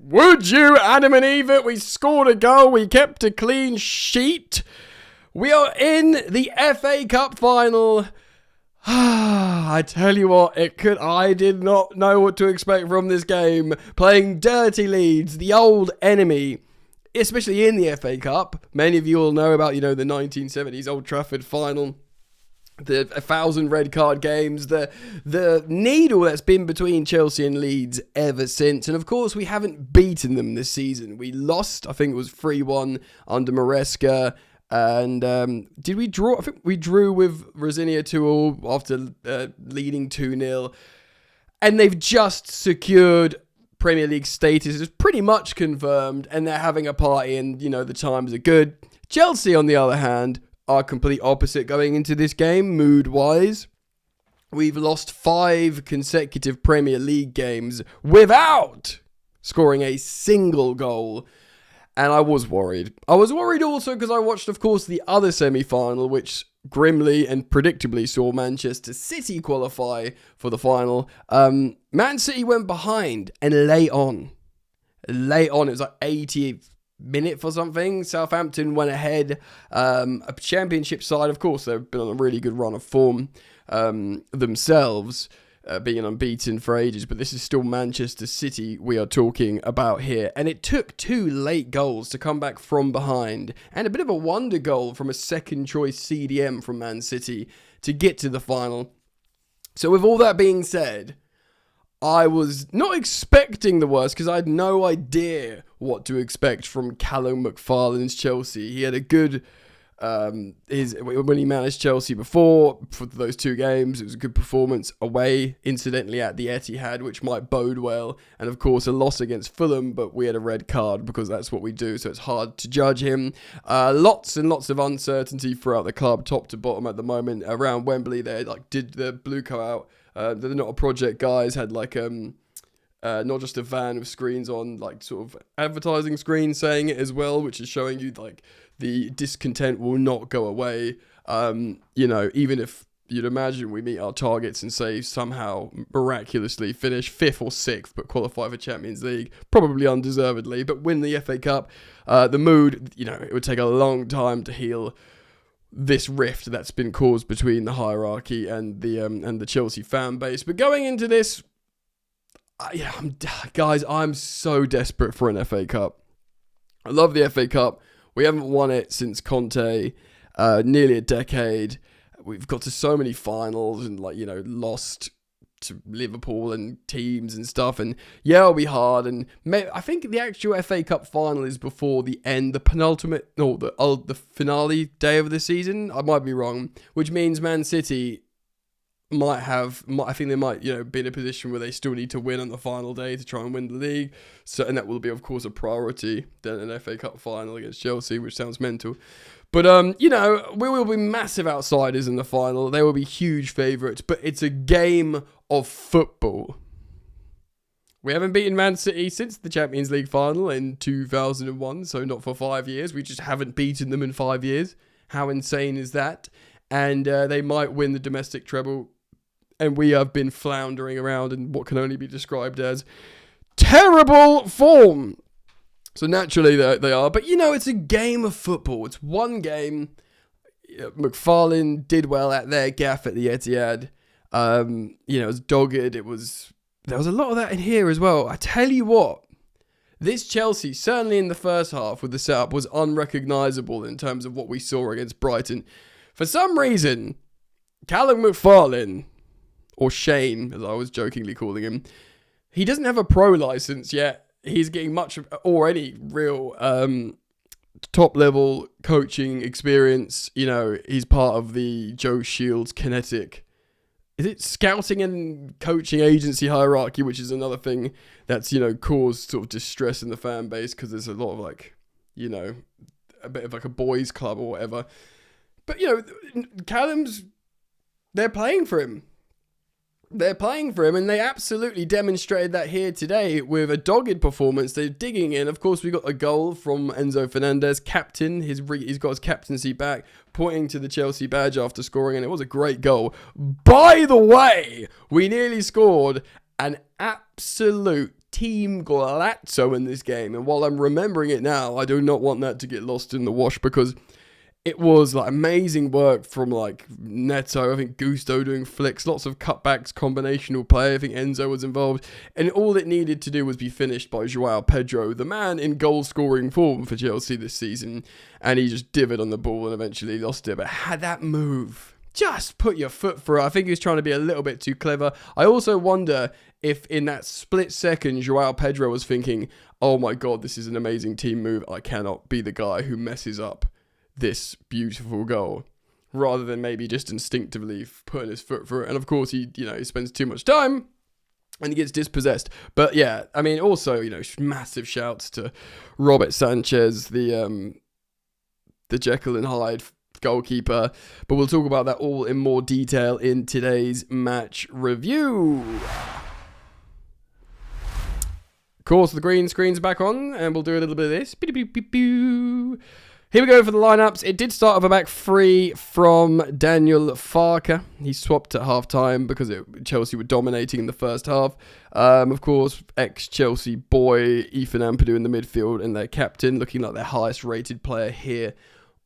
Would you, Adam and Eva? We scored a goal. We kept a clean sheet. We are in the FA Cup final. I tell you what, I did not know what to expect from this game. Playing dirty Leeds, the old enemy, especially in the FA Cup. Many of you will know about, the 1970s Old Trafford final. The 1,000 red card games, the needle that's been between Chelsea and Leeds ever since. And of course, we haven't beaten them this season. We lost, I think it was 3-1 under Maresca. And did we draw? I think we drew with Rosinia 2-2 after leading 2-0. And they've just secured Premier League status. It's pretty much confirmed. And they're having a party and, the times are good. Chelsea, on the other hand, are complete opposite going into this game, mood-wise. We've lost 5 consecutive Premier League games without scoring a single goal. And I was worried. I was worried also because I watched, of course, the other semi-final, which grimly and predictably saw Manchester City qualify for the final. Man City went behind and lay on. It was like 80 minute for something. Southampton went ahead. A championship side, of course, they've been on a really good run of form themselves, being unbeaten for ages, but this is still Manchester City we are talking about here. And it took 2 late goals to come back from behind, and a bit of a wonder goal from a second choice CDM from Man City to get to the final. So with all that being said, I was not expecting the worst because I had no idea what to expect from Callum McFarlane's Chelsea. He had a good, when he managed Chelsea before, for those 2 games, it was a good performance away, incidentally, at the Etihad, which might bode well. And of course, a loss against Fulham, but we had a red card because that's what we do, so it's hard to judge him. Lots and lots of uncertainty throughout the club, top to bottom at the moment. Around Wembley, they did the blue co out. They're not a project guys, had not just a van with screens on, sort of advertising screens saying it as well, which is showing you the discontent will not go away. Even if you'd imagine we meet our targets and say somehow miraculously finish 5th or 6th but qualify for Champions League, probably undeservedly, but win the FA Cup, the mood, it would take a long time to heal this rift that's been caused between the hierarchy and the Chelsea fan base. But going into this, I'm so desperate for an FA Cup. I love the FA Cup. We haven't won it since Conte, nearly a decade. We've got to so many finals and lost to Liverpool and teams and stuff, and it'll be hard. And I think the actual FA Cup final is before the finale day of the season. I might be wrong, which means Man City I think they might be in a position where they still need to win on the final day to try and win the league. So, and that will be, of course, a priority than an FA Cup final against Chelsea, which sounds mental. But, we will be massive outsiders in the final. They will be huge favourites, but it's a game of football. We haven't beaten Man City since the Champions League final in 2001, so not for 5 years. We just haven't beaten them in 5 years. How insane is that? And they might win the domestic treble, and we have been floundering around in what can only be described as terrible form. So naturally they are. But, it's a game of football. It's one game. McFarlane did well at their gaff at the Etihad. It was dogged. There was a lot of that in here as well. I tell you what, this Chelsea, certainly in the first half with the setup, was unrecognisable in terms of what we saw against Brighton. For some reason, Callum McFarlane, or Shane, as I was jokingly calling him, he doesn't have a pro licence yet. He's getting much or any real top-level coaching experience. He's part of the Joe Shields Kinetic. Is it scouting and coaching agency hierarchy, which is another thing that's, caused sort of distress in the fan base because there's a lot of a bit of a boys' club or whatever. But, Callum's, they're playing for him. And they absolutely demonstrated that here today with a dogged performance. They're digging in. Of course, we got a goal from Enzo Fernandez, captain. He's got his captaincy back, pointing to the Chelsea badge after scoring, and it was a great goal. By the way, we nearly scored an absolute Team Golazo in this game. And while I'm remembering it now, I do not want that to get lost in the wash, because it was like amazing work from like Neto, I think Gusto doing flicks, lots of cutbacks, combinational play. I think Enzo was involved, and all it needed to do was be finished by Joao Pedro, the man in goal scoring form for Chelsea this season, and he just divvied on the ball and eventually lost it. But had that move, just put your foot through it. I think he was trying to be a little bit too clever. I also wonder if in that split second Joao Pedro was thinking, oh my god, this is an amazing team move, I cannot be the guy who messes up this beautiful goal, rather than maybe just instinctively putting his foot through it. And of course he spends too much time and he gets dispossessed. But yeah, I mean, also, massive shouts to Robert Sanchez, the Jekyll and Hyde goalkeeper, but we'll talk about that all in more detail in today's match review. Of course, the green screen's back on, and we'll do a little bit of this. Here we go for the lineups. It did start with a back three from Daniel Farke. He swapped at half-time because Chelsea were dominating in the first half. Of course, ex-Chelsea boy Ethan Ampadu in the midfield, and their captain looking like their highest-rated player here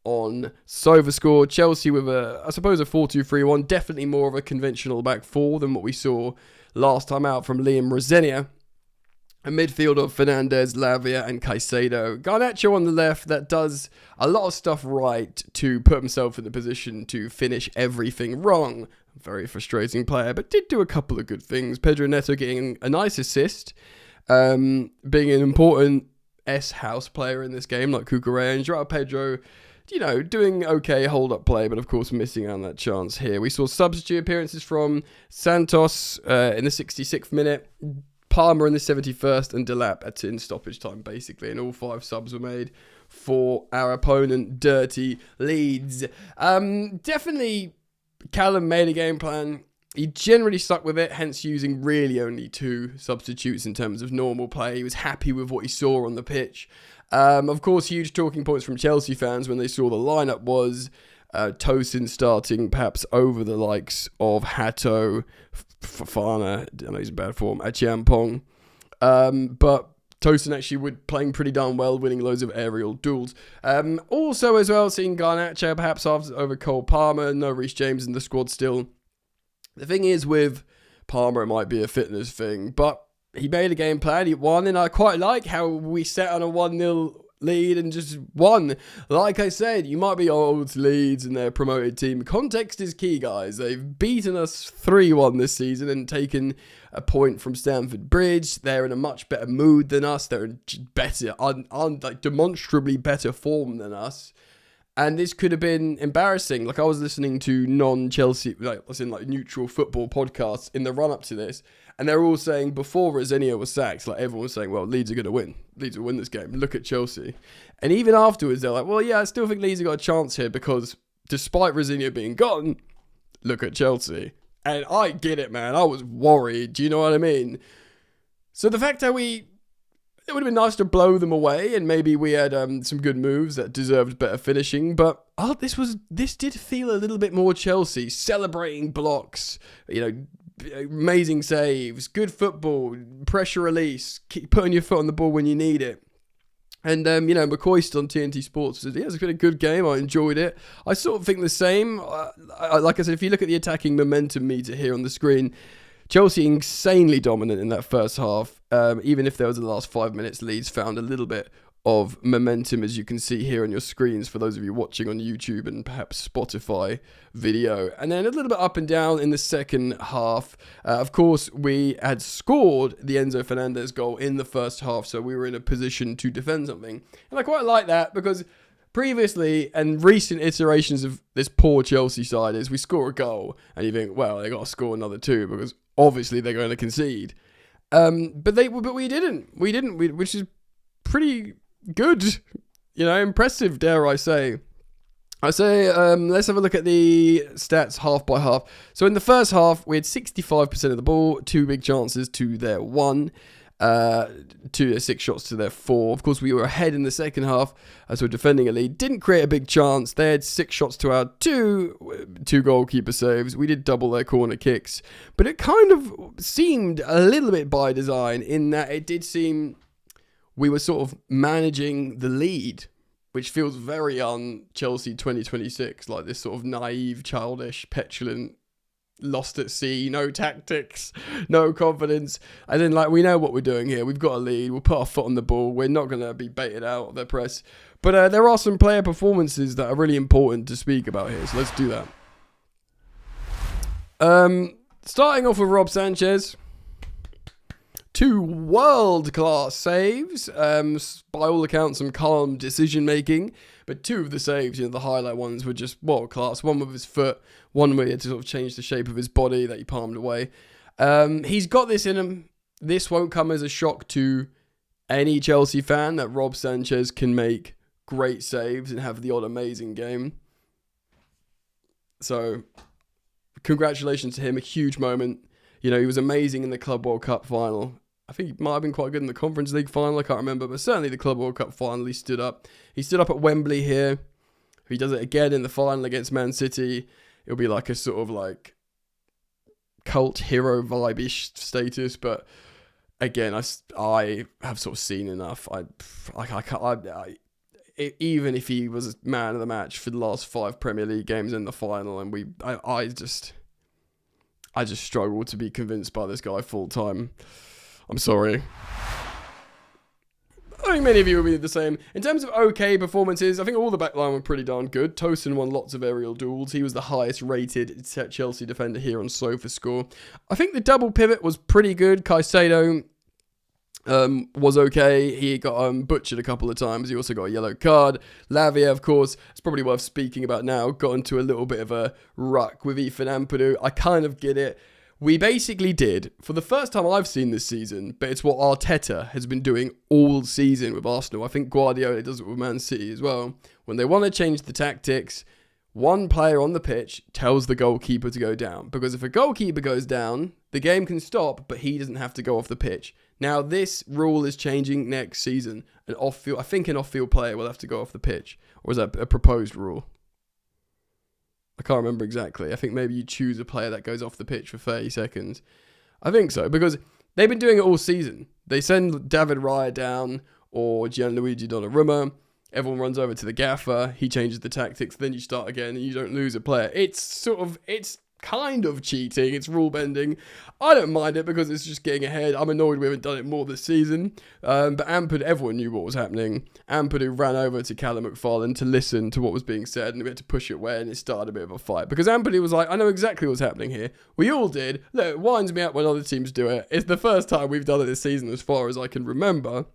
on SofaScore. Chelsea with a 4-2-3-1, definitely more of a conventional back four than what we saw last time out from Liam Rosenior. A midfield of Fernandes, Lavia and Caicedo. Garnacho on the left, that does a lot of stuff right to put himself in the position to finish everything wrong. Very frustrating player, but did do a couple of good things. Pedro Neto getting a nice assist, being an important S-house player in this game like Cucurella, and Joao Pedro, doing okay hold-up play, but of course missing out on that chance here. We saw substitute appearances from Santos in the 66th minute, Palmer in the 71st, and Delap in stoppage time, basically. And all 5 subs were made for our opponent, Dirty Leeds. Definitely, Callum made a game plan. He generally stuck with it, hence using really only 2 substitutes in terms of normal play. He was happy with what he saw on the pitch. Of course, huge talking points from Chelsea fans when they saw the lineup was Tosin starting perhaps over the likes of Hato, Fofana, I know he's in bad form, Achiampong, but Tosin actually playing pretty darn well, winning loads of aerial duels. Also as well, seeing Garnacho perhaps over Cole Palmer, no Reece James in the squad still. The thing is with Palmer, it might be a fitness thing, but he made a game plan, he won, and I quite like how we sat on a 1-0 lead and just won. Like I said, you might be old Leeds and their promoted team. Context is key, guys. They've beaten us 3-1 this season and taken a point from Stamford Bridge. They're in a much better mood than us. They're in better, like demonstrably better form than us. And this could have been embarrassing. Like, I was listening to non-Chelsea, neutral football podcasts in the run-up to this, and they're all saying before Rosenior was sacked, like everyone was saying, well, Leeds are going to win. Leeds will win this game. Look at Chelsea. And even afterwards, they're like, well, yeah, I still think Leeds have got a chance here because despite Rosenior being gone, look at Chelsea. And I get it, man. I was worried. Do you know what I mean? So the fact that it would have been nice to blow them away, and maybe we had some good moves that deserved better finishing. But this did feel a little bit more Chelsea, celebrating blocks, amazing saves, good football, pressure release, keep putting your foot on the ball when you need it. And McCoist on TNT Sports said, yeah, it's been a good game. I enjoyed it. I sort of think the same. Like I said, if you look at the attacking momentum meter here on the screen, Chelsea insanely dominant in that first half. Even if there was the last 5 minutes, Leeds found a little bit of momentum, as you can see here on your screens for those of you watching on YouTube and perhaps Spotify video. And then a little bit up and down in the second half. Of course, we had scored the Enzo Fernandez goal in the first half, so we were in a position to defend something. And I quite like that because previously and recent iterations of this poor Chelsea side is we score a goal and you think, well, they got to score another 2 because obviously they're going to concede. But we didn't, which is pretty good, impressive, dare I say. Let's have a look at the stats half by half. So in the first half, we had 65% of the ball, 2 big chances to their 1. to 6 shots to their 4. Of course, we were ahead in the second half as we're defending a lead. Didn't create a big chance. They had 6 shots to our 2 goalkeeper saves. We did double their corner kicks. But it kind of seemed a little bit by design in that it did seem we were sort of managing the lead, which feels very Chelsea 2026, like this sort of naive, childish, petulant, lost at sea, no tactics, no confidence. And then, like, we know what we're doing here. We've got a lead. We'll put our foot on the ball. We're not going to be baited out of their press. But there are some player performances that are really important to speak about here. So let's do that. Starting off with Rob Sanchez. 2 world-class saves. By all accounts, some calm decision-making. But 2 of the saves, the highlight ones, were just world-class. One with his foot, one where he had to sort of change the shape of his body that he palmed away. He's got this in him. This won't come as a shock to any Chelsea fan that Rob Sanchez can make great saves and have the odd amazing game. So, congratulations to him. A huge moment. He was amazing in the Club World Cup final. I think he might have been quite good in the Conference League final. I can't remember. But certainly the Club World Cup final, he stood up. He stood up at Wembley here. If he does it again in the final against Man City, it'll be like a sort of like cult hero vibe-ish status. But again, I have sort of seen enough. Even if he was man of the match for the last 5 Premier League games in the final, and I just struggle to be convinced by this guy full time. I'm sorry. I think many of you will be the same. In terms of okay performances, I think all the backline were pretty darn good. Tosin won lots of aerial duels. He was the highest rated Chelsea defender here on SofaScore. I think the double pivot was pretty good. Caicedo was okay. He got butchered a couple of times. He also got a yellow card. Lavia, of course, it's probably worth speaking about now, got into a little bit of a ruck with Ethan Ampadu. I kind of get it. We basically did, for the first time I've seen this season, but it's what Arteta has been doing all season with Arsenal. I think Guardiola does it with Man City as well. When they want to change the tactics, one player on the pitch tells the goalkeeper to go down. Because if a goalkeeper goes down, the game can stop, but he doesn't have to go off the pitch. Now, this rule is changing next season. I think an off-field player will have to go off the pitch. Or is that a proposed rule? I can't remember exactly. I think maybe you choose a player that goes off the pitch for 30 seconds. I think so, because they've been doing it all season. They send David Raya down or Gianluigi Donnarumma. Everyone runs over to the gaffer. He changes the tactics. Then you start again and you don't lose a player. It's kind of cheating. It's rule bending. I don't mind it because it's just getting ahead. I'm annoyed we haven't done it more this season. But Ampadu, everyone knew what was happening. Ampadu ran over to Callum McFarlane to listen to what was being said, and we had to push it away, and it started a bit of a fight. Because Ampadu was like, I know exactly what's happening here. We all did. Look, it winds me up when other teams do it. It's the first time we've done it this season as far as I can remember.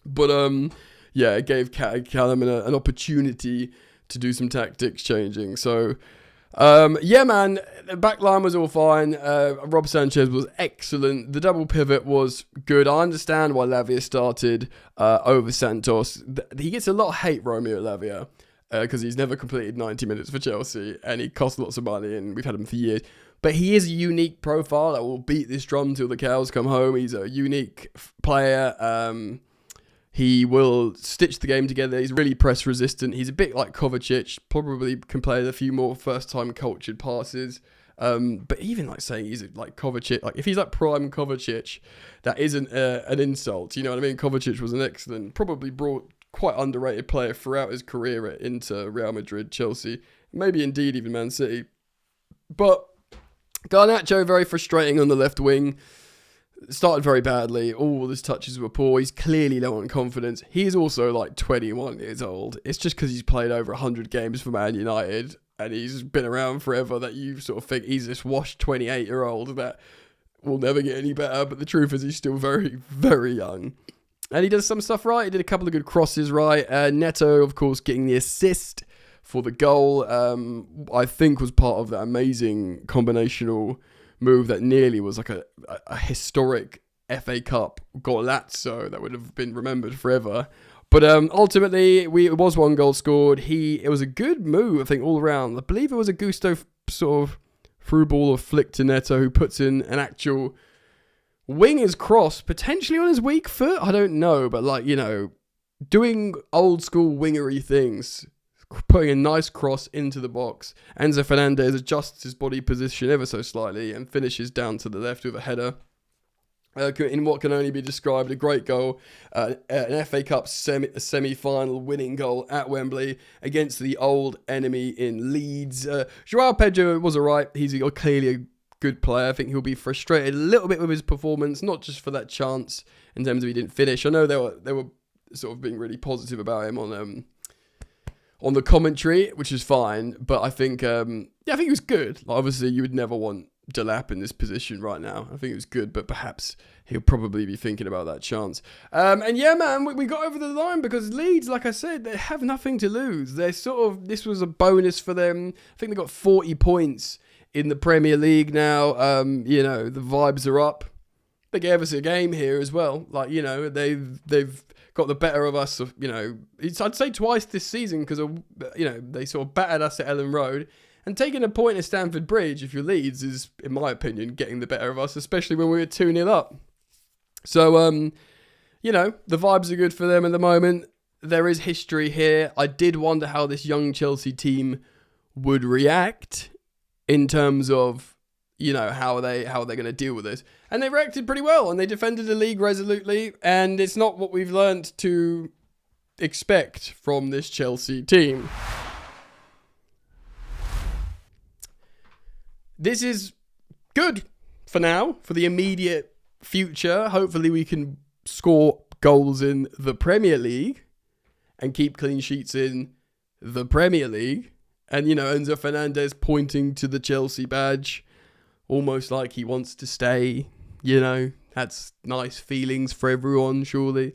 But, yeah, it gave Callum an opportunity to do some tactics changing. So, yeah, man, the back line was all fine. Rob Sanchez was excellent. The double pivot was good. I understand why Lavia started over Santos. He gets a lot of hate, Romeo Lavia, because he's never completed 90 minutes for Chelsea, and he costs lots of money, and we've had him for years. But he is a unique profile that will beat this drum till the cows come home. He's a unique player. He will stitch the game together. He's really press resistant. He's a bit like Kovacic. Probably can play a few more first-time cultured passes. But even like saying he's like Kovacic, like if he's like prime Kovacic, that isn't an insult. You know what I mean? Kovacic was an excellent, probably brought quite underrated player throughout his career at Inter, Real Madrid, Chelsea, maybe indeed even Man City. But Garnacho, very frustrating on the left wing. Started very badly. All his touches were poor. He's clearly low on confidence. He's also like 21 years old. It's just because he's played over 100 games for Man United and he's been around forever that you sort of think he's this washed 28-year-old that will never get any better. But the truth is he's still very, very young. And he does some stuff right. He did a couple of good crosses right. Neto, of course, getting the assist for the goal, I think was part of that amazing combinational move that nearly was like a historic FA Cup golazzo that would have been remembered forever. But ultimately, it was 1 goal scored. It was a good move, I think, all around. I believe it was a Gusto sort of through ball or flick to Neto who puts in an actual Wing his cross, potentially on his weak foot. I don't know, but like, doing old school wingery things, putting a nice cross into the box. Enzo Fernandez adjusts his body position ever so slightly and finishes down to the left with a header. In what can only be described a great goal, an FA Cup semi-final winning goal at Wembley against the old enemy in Leeds. Joao Pedro was alright. He's clearly a good player. I think he'll be frustrated a little bit with his performance, not just for that chance in terms of he didn't finish. I know they were sort of being really positive about him on the commentary, which is fine. But I think I think he was good. Like, obviously, you would never want Delap in this position right now. I think it was good, but perhaps he'll probably be thinking about that chance. And yeah, man, we got over the line because Leeds, like I said, they have nothing to lose. This was a bonus for them. I think they got 40 points in the Premier League now. The vibes are up. They gave us a game here as well. Like, they've got the better of us. I'd say twice this season because they sort of battered us at Ellen Road. And taking a point at Stamford Bridge, if you're Leeds, is, in my opinion, getting the better of us, especially when we were 2-0 up. So, the vibes are good for them at the moment. There is history here. I did wonder how this young Chelsea team would react in terms of, how they're going to deal with this. And they reacted pretty well, and they defended the league resolutely, and it's not what we've learned to expect from this Chelsea team. This is good for now, for the immediate future. Hopefully we can score goals in the Premier League and keep clean sheets in the Premier League. And, Enzo Fernandez pointing to the Chelsea badge, almost like he wants to stay. That's nice feelings for everyone, surely.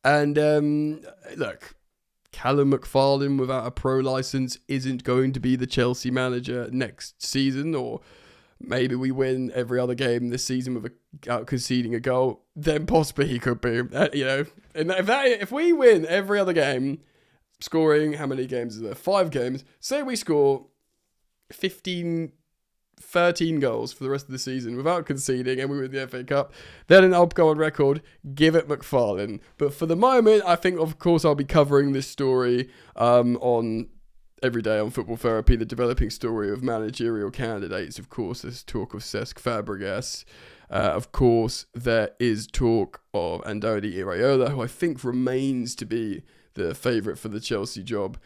And, look, Callum McFarlane without a pro license isn't going to be the Chelsea manager next season, or maybe we win every other game this season without conceding a goal. Then possibly he could be. And if we win every other game, scoring, how many games is there? 5 games. Say we score 13 goals for the rest of the season without conceding and we win the FA Cup, then I'll go on record, give it McFarlane. But for the moment, I think, of course, I'll be covering this story on every day on Football Therapy, the developing story of managerial candidates. Of course, there's talk of Cesc Fabregas. Of course, there is talk of Andoni Iraola, who I think remains to be the favourite for the Chelsea job.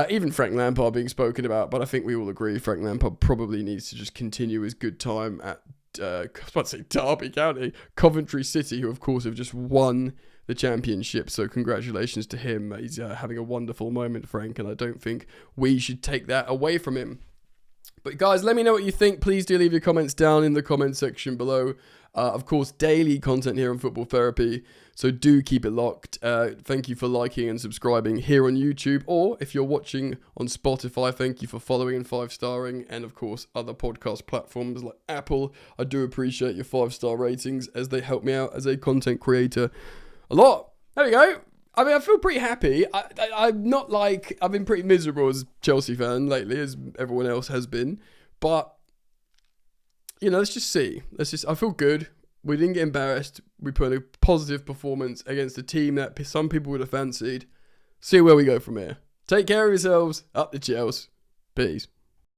Even Frank Lampard being spoken about, but I think we all agree Frank Lampard probably needs to just continue his good time at, I was about to say Derby County, Coventry City, who of course have just won the championship, so congratulations to him. He's having a wonderful moment, Frank, and I don't think we should take that away from him. But guys, let me know what you think. Please do leave your comments down in the comment section below. Of course, daily content here on Football Therapy, so do keep it locked. Thank you for liking and subscribing here on YouTube, or if you're watching on Spotify, thank you for following and 5-starring, and of course, other podcast platforms like Apple. I do appreciate your 5-star ratings as they help me out as a content creator a lot. There we go. I mean, I feel pretty happy. I'm not like, I've been pretty miserable as a Chelsea fan lately, as everyone else has been. But, let's just see. I feel good. We didn't get embarrassed. We put in a positive performance against a team that some people would have fancied. See where we go from here. Take care of yourselves. Up the Chelsea. Peace.